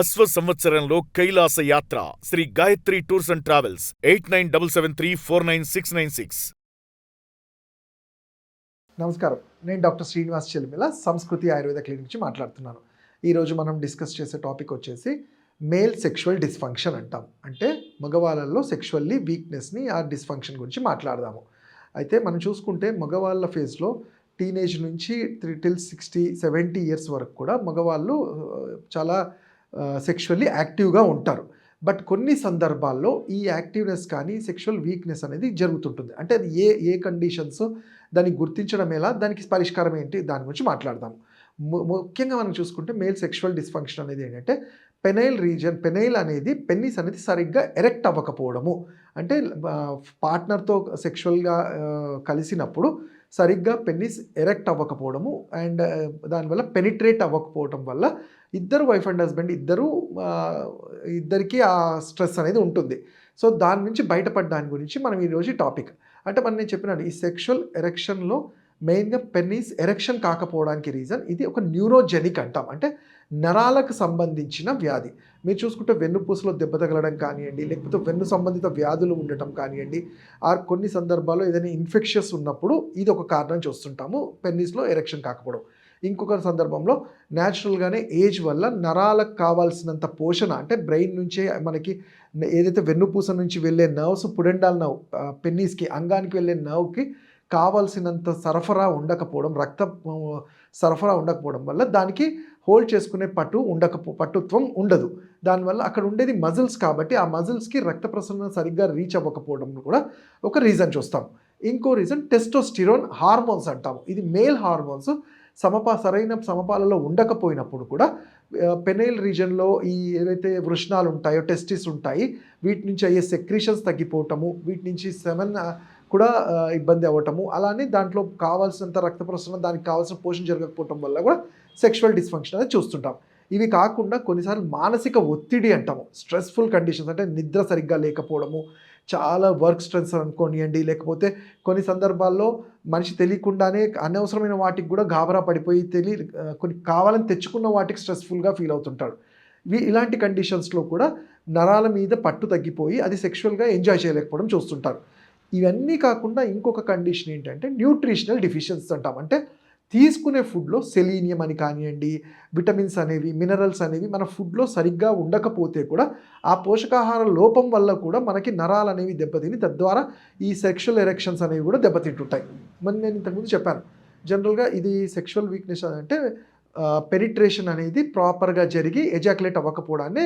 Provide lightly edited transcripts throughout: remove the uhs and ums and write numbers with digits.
అశ్వ సంవత్సరంలో కైలాస యాత్ర Shri Gayatri tours and travels 8977349696. నమస్కారం, నేను డాక్టర్ శ్రీనివాస్ చెల్లిమిల సంస్కృతి ఆయుర్వేద క్లినిక్ నుంచి మాట్లాడుతున్నాను. ఈరోజు మనం డిస్కస్ చేసే టాపిక్ వచ్చేసి మేల్ సెక్షువల్ డిస్ఫంక్షన్ అంటాం. అంటే మగవాళ్ళల్లో సెక్షువల్లీ వీక్నెస్ని ఆ డిస్ఫంక్షన్ గురించి మాట్లాడదాము. అయితే మనం చూసుకుంటే మగవాళ్ళ ఫేజ్లో టీనేజ్ నుంచి 60-70 ఇయర్స్ వరకు కూడా మగవాళ్ళు చాలా సెక్షువల్లీ యాక్టివ్గా ఉంటారు. బట్ కొన్ని సందర్భాల్లో ఈ యాక్టివ్నెస్ కానీ సెక్షువల్ వీక్నెస్ అనేది జరుగుతుంటుంది. అంటే అది ఏ కండిషన్స్, దాన్ని గుర్తించడం ఎలా, దానికి పరిష్కారం ఏంటి, దాని గురించి మాట్లాడదాము. ముఖ్యంగా మనం చూసుకుంటే మేల్ సెక్షువల్ డిస్ఫంక్షన్ అనేది ఏంటంటే పెనైల్ అనేది పెన్నిస్ అనేది సరిగ్గా ఎరెక్ట్ అవ్వకపోవడము. అంటే పార్ట్నర్తో సెక్షువల్గా కలిసినప్పుడు సరిగ్గా పెన్నిస్ ఎరెక్ట్ అవ్వకపోవడము అండ్ దానివల్ల పెనిట్రేట్ అవ్వకపోవడం వల్ల ఇద్దరు వైఫ్ అండ్ హస్బెండ్ ఇద్దరికి ఆ స్ట్రెస్ అనేది ఉంటుంది. సో దాని నుంచి బయటపడడానికి గురించి మనం ఈరోజు టాపిక్. అంటే నేను చెప్పినాను, ఈ సెక్షువల్ ఎరెక్షన్లో మెయిన్గా పెన్నిస్ ఎరెక్షన్ కాకపోవడానికి రీజన్ ఇది ఒక న్యూరోజెనిక్ అంటాం. అంటే నరాలకు సంబంధించిన వ్యాధి. మీరు చూసుకుంటే వెన్నుపూసలో దెబ్బ తగలడం కానివ్వండి, లేకపోతే వెన్ను సంబంధిత వ్యాధులు ఉండటం కానివ్వండి, కొన్ని సందర్భాల్లో ఏదైనా ఇన్ఫెక్షన్స్ ఉన్నప్పుడు ఇది ఒక కారణం చూస్తుంటాము పెన్నిస్లో ఎరెక్షన్ కాకపోవడం. ఇంకొక సందర్భంలో న్యాచురల్గానే ఏజ్ వల్ల నరాలకు కావాల్సినంత పోషణ, అంటే బ్రెయిన్ నుంచే మనకి ఏదైతే వెన్నుపూస నుంచి వెళ్ళే నర్వ్స్, పుడెండాల్ నర్వ్ పెన్నిస్కి అంగానికి వెళ్ళే నర్వ్కి కావాల్సినంత సరఫరా ఉండకపోవడం, రక్త సరఫరా ఉండకపోవడం వల్ల దానికి హోల్డ్ చేసుకునే పట్టుత్వం ఉండదు. దానివల్ల అక్కడ ఉండేది మజిల్స్ కాబట్టి ఆ మజిల్స్కి రక్త ప్రసరణ సరిగ్గా రీచ్ అవ్వకపోవడం కూడా ఒక రీజన్ చూస్తాం. ఇంకో రీజన్ టెస్టోస్టిరోన్ హార్మోన్స్ అంటాము. ఇది మేల్ హార్మోన్స్ సరైన సమపాలలో ఉండకపోయినప్పుడు కూడా పెనైల్ రీజన్లో ఈ ఏవైతే వృషణాలు ఉంటాయో, టెస్టిస్ ఉంటాయి, వీటి నుంచి అయ్యే సెక్రీషన్స్ తగ్గిపోవటము, వీటి నుంచి సెమెన్ కూడా ఇబ్బంది అవ్వటము, అలానే దాంట్లో కావాల్సినంత రక్త ప్రసరణ, దానికి కావాల్సిన పోషణ జరగకపోవటం వల్ల కూడా సెక్షువల్ డిస్ఫంక్షన్ అనేది చూస్తుంటాం. ఇవి కాకుండా కొన్నిసార్లు మానసిక ఒత్తిడి అంటాము, స్ట్రెస్ఫుల్ కండిషన్స్, అంటే నిద్ర సరిగ్గా లేకపోవడము, చాలా వర్క్ స్ట్రెస్ అనుకోనియండి, లేకపోతే కొన్ని సందర్భాల్లో మనిషి తెలియకుండానే అనవసరమైన వాటికి కూడా గాబరా పడిపోయి కొన్ని కావాలని తెచ్చుకున్న వాటికి స్ట్రెస్ఫుల్గా ఫీల్ అవుతుంటాడు. ఇలాంటి కండిషన్స్లో కూడా నరాల మీద పట్టు తగ్గిపోయి అది సెక్షువల్గా ఎంజాయ్ చేయలేకపోవడం చూస్తుంటారు. ఇవన్నీ కాకుండా ఇంకొక కండిషన్ ఏంటంటే న్యూట్రిషనల్ డిఫిషియన్సీ అంటాం. అంటే తీసుకునే ఫుడ్లో సెలీనియం అని కానివ్వండి, విటమిన్స్ అనేవి, మినరల్స్ అనేవి మన ఫుడ్లో సరిగ్గా ఉండకపోతే కూడా ఆ పోషకాహార లోపం వల్ల కూడా మనకి నరాలు అనేవి దెబ్బతిని తద్వారా ఈ సెక్షువల్ ఎరెక్షన్స్ అనేవి కూడా దెబ్బతింటుంటాయి. నేను ఇంతకుముందు చెప్పాను, జనరల్గా ఇది సెక్షువల్ వీక్నెస్ అంటే పెనిట్రేషన్ అనేది ప్రాపర్గా జరిగి ఎజాక్యులేట్ అవ్వకపోవడాన్ని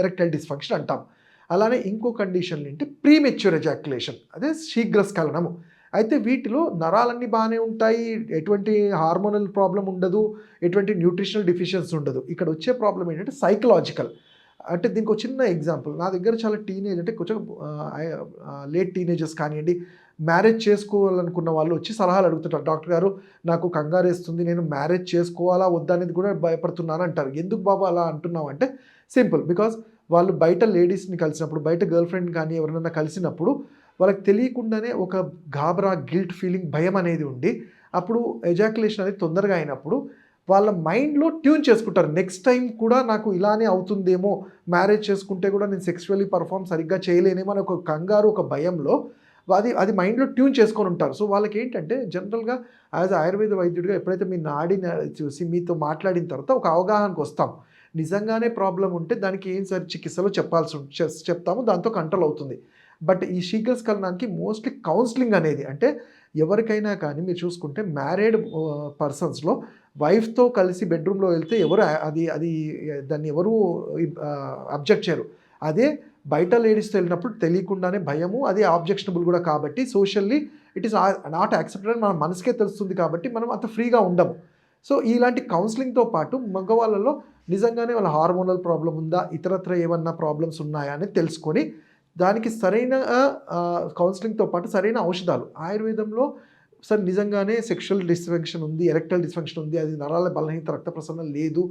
ఎరెక్టైల్ డిస్ఫంక్షన్ అంటాం. అలానే ఇంకో కండిషన్ ఏంటి ప్రీమెచ్యూర్ ఎజాక్యులేషన్, అదే శీఘ్రస్ఖలనము. అయితే వీటిలో నరాలన్నీ బాగానే ఉంటాయి, ఎటువంటి హార్మోనల్ ప్రాబ్లం ఉండదు, ఎటువంటి న్యూట్రిషనల్ డిఫిషియన్సీ ఉండదు. ఇక్కడ వచ్చే ప్రాబ్లం ఏంటంటే సైకలాజికల్. అంటే దీనికి ఒక చిన్న ఎగ్జాంపుల్, నా దగ్గర చాలా అంటే కొంచెం లేట్ టీనేజర్స్ కానివ్వండి, మ్యారేజ్ చేసుకోవాలనుకున్న వాళ్ళు వచ్చి సలహాలు అడుగుతుంటారు, డాక్టర్ గారు నాకు కంగారేస్తుంది, నేను మ్యారేజ్ చేసుకోవాలా వద్దా అనేది కూడా భయపడుతున్నాను అంటారు. ఎందుకు బాబు అలా అంటున్నావు అంటే సింపుల్, బికాజ్ వాళ్ళు బయట లేడీస్ని కలిసినప్పుడు, బయట గర్ల్ ఫ్రెండ్ కానీ ఎవరినైనా కలిసినప్పుడు వాళ్ళకి తెలియకుండానే ఒక గాబరా, గిల్ట్ ఫీలింగ్, భయం అనేది ఉండి అప్పుడు ఎజాక్యులేషన్ అనేది తొందరగా అయినప్పుడు వాళ్ళ మైండ్లో ట్యూన్ చేసుకుంటారు, నెక్స్ట్ టైం కూడా నాకు ఇలానే అవుతుందేమో, మ్యారేజ్ చేసుకుంటే కూడా నేను సెక్షువల్లీ పర్ఫామ్ సరిగ్గా చేయలేనేమో అని ఒక కంగారు, ఒక భయంలో అది మైండ్లో ట్యూన్ చేసుకొని ఉంటారు. సో వాళ్ళకి ఏంటంటే జనరల్గా యాజ్ ఆయుర్వేద వైద్యుడిగా ఎప్పుడైతే మీ నాడిని చూసి మీతో మాట్లాడిన తర్వాత ఒక అవగాహనకు వస్తాం, నిజంగానే ప్రాబ్లం ఉంటే దానికి ఏం చికిత్సలో చెప్తాము, దాంతో కంట్రోల్ అవుతుంది. బట్ ఈ శీఘ్రస్ఖలనానికి మోస్ట్లీ కౌన్సిలింగ్ అనేది, అంటే ఎవరికైనా కానీ మీరు చూసుకుంటే మ్యారీడ్ పర్సన్స్లో వైఫ్తో కలిసి బెడ్రూమ్లో వెళ్తే దాన్ని ఎవరు అబ్జెక్ట్ చేయరు. అదే బయట లేడీస్తో వెళ్ళినప్పుడు తెలియకుండానే భయము, అది ఆబ్జెక్షనబుల్ కూడా కాబట్టి socially it is not accepted అని మన మనసుకే తెలుస్తుంది కాబట్టి మనం అంత ఫ్రీగా ఉండము. సో ఇలాంటి కౌన్సిలింగ్తో పాటు మగవాళ్ళలో నిజంగానే వాళ్ళ హార్మోనల్ ప్రాబ్లం ఉందా, ఇతరత్ర ఏమన్నా ప్రాబ్లమ్స్ ఉన్నాయా అని తెలుసుకొని దానికి సరైన కౌన్సిలింగ్తో పాటు సరైన ఔషధాలు ఆయుర్వేదంలో నిజంగానే సెక్షువల్ డిస్ఫంక్షన్ ఉంది, ఎరెక్టల్ డిస్ఫంక్షన్ ఉంది, అది నరాల బలహీనత, రక్త ప్రసరణ లేదు,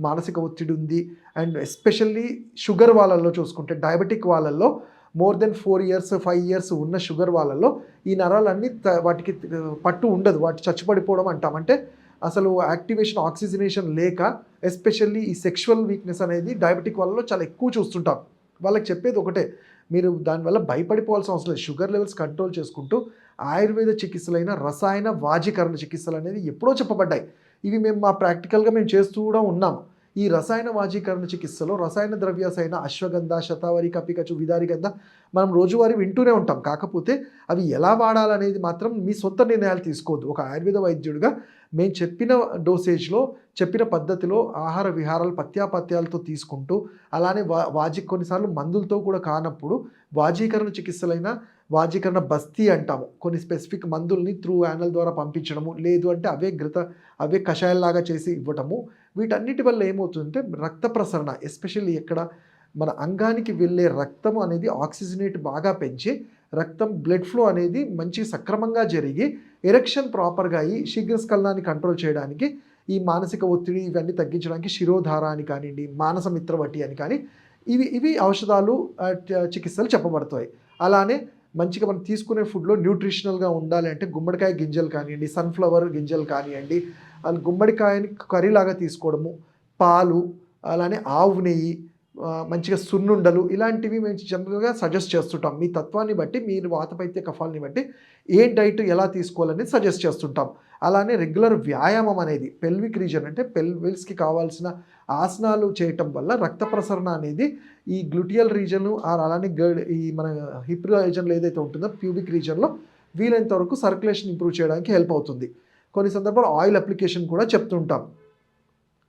మానసిక ఒత్తిడి ఉంది, అండ్ ఎస్పెషల్లీ షుగర్ వాళ్ళల్లో చూసుకుంటే, డయాబెటిక్ వాళ్ళల్లో మోర్ దెన్ 4 years 5 years ఉన్న షుగర్ వాళ్ళల్లో ఈ నరాలన్నీ వాటికి పట్టు ఉండదు, వాటి చచ్చిపడిపోవడం అంటాం. అంటే అసలు యాక్టివేషన్ ఆక్సిజనేషన్ లేక ఎస్పెషల్లీ ఈ సెక్షువల్ వీక్నెస్ అనేది డయాబెటిక్ వాళ్ళలో చాలా ఎక్కువ చూస్తుంటాం. వాళ్ళకి చెప్పేది ఒకటే, మీరు దానివల్ల భయపడిపోవాల్సిన అవసరం లేదు. షుగర్ లెవెల్స్ కంట్రోల్ చేసుకుంటూ ఆయుర్వేద చికిత్సలైన రసాయన వాజీకరణ చికిత్సలు అనేది ఎప్పుడో చెప్పబడ్డాయి. ఇవి మేము ప్రాక్టికల్గా మేము చేస్తూ కూడా ఉన్నాము. ఈ రసాయన వాజీకరణ చికిత్సలో రసాయన ద్రవ్యాసైన అశ్వగంధ, శతావరి, కపికచు, విదారిగంధ మనం రోజువారీ వింటూనే ఉంటాం. కాకపోతే అవి ఎలా వాడాలనేది మాత్రం మీ సొంత నిర్ణయాలు తీసుకోవద్దు. ఒక ఆయుర్వేద వైద్యుడిగా మేము చెప్పిన డోసేజ్లో, చెప్పిన పద్ధతిలో ఆహార విహారాలు పత్యాపత్యాలతో తీసుకుంటూ, అలానే కొన్నిసార్లు మందులతో కూడా కానప్పుడు వాజీకరణ చికిత్సలైన వాజీకరణ బస్తీ అంటాము. కొన్ని స్పెసిఫిక్ మందుల్ని త్రూ యానల్ ద్వారా పంపించడము, లేదు అంటే అవే కషాయాల్లాగా చేసి ఇవ్వటము. వీటన్నిటి వల్ల ఏమవుతుందంటే రక్త ప్రసరణ, ఎస్పెషల్లీ ఎక్కడ మన అంగానికి వెళ్ళే రక్తం అనేది ఆక్సిజనేట్ బాగా పెంచి రక్తం బ్లడ్ ఫ్లో అనేది మంచి సక్రమంగా జరిగి ఎరెక్షన్ ప్రాపర్గా అయ్యి శీఘ్రస్ఖలనాన్ని కంట్రోల్ చేయడానికి, ఈ మానసిక ఒత్తిడి ఇవన్నీ తగ్గించడానికి శిరోధార అని కానివ్వండి, మానసమిత్రవటి అని కానీ ఇవి ఔషధాలు, చికిత్సలు చెప్పబడతాయి. అలానే మంచిగా మనం తీసుకునే ఫుడ్లో న్యూట్రిషనల్గా ఉండాలి అంటే గుమ్మడికాయ గింజలు కానివ్వండి, సన్ఫ్లవర్ గింజలు కానివ్వండి, గుమ్మడికాయని కర్రీలాగా తీసుకోవడము, పాలు, అలానే ఆవు నెయ్యి, మంచిగా సున్నుండలు, ఇలాంటివి మేము జనరల్గా సజెస్ట్ చేస్తుంటాం. మీ తత్వాన్ని బట్టి, మీరు వాతపైత్య కఫాలని బట్టి ఏ డైట్ ఎలా తీసుకోవాలనేది సజెస్ట్ చేస్తుంటాం. అలానే రెగ్యులర్ వ్యాయామం అనేది పెల్విక్ రీజన్ అంటే పెల్విల్స్కి కావాల్సిన ఆసనాలు చేయటం వల్ల రక్త ప్రసరణ అనేది ఈ గ్లూటియల్ రీజన్ అలానే ఈ మన హిప్ రీజన్లో ఏదైతే ఉంటుందో ప్యూబిక్ రీజన్లో వీలైనంత వరకు సర్క్యులేషన్ ఇంప్రూవ్ చేయడానికి హెల్ప్ అవుతుంది. కొన్ని సందర్భాల్లో ఆయిల్ అప్లికేషన్ కూడా చెప్తుంటాం.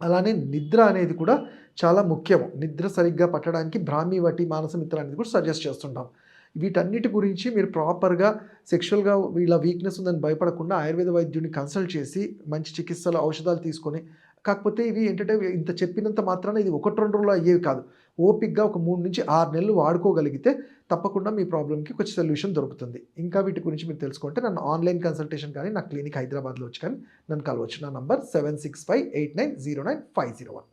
అలానే నిద్ర అనేది కూడా చాలా ముఖ్యం. నిద్ర సరిగ్గా పట్టడానికి బ్రాహ్మీ వటి, మానసమిత్ర అనేది కూడా సజెస్ట్ చేస్తుంటాం. వీటన్నిటి గురించి మీరు ప్రాపర్గా సెక్షువల్గా ఇలా వీక్నెస్ ఉందని భయపడకుండా ఆయుర్వేద వైద్యుడిని కన్సల్ట్ చేసి మంచి చికిత్సలు, ఔషధాలు తీసుకొని, కాకపోతే ఇవి ఏంటంటే ఇంత చెప్పినంత మాత్రాన ఇది 1-2 రోజుల్లో అయ్యేవి కాదు. ఓపిక్గా ఒక 3 నుంచి 6 నెలలు వాడుకోగలిగితే తప్పకుండా మీ ప్రాబ్లమ్కి కొంచెం సొల్యూషన్ దొరుకుతుంది. ఇంకా వీటి గురించి మీరు తెలుసుకుంటే నన్ను ఆన్లైన్ కన్సల్టేషన్ కానీ నా క్లినిక్ హైదరాబాద్లో వచ్చి కానీ నన్ను కలవచ్చు. నా నంబర్ 7658909501.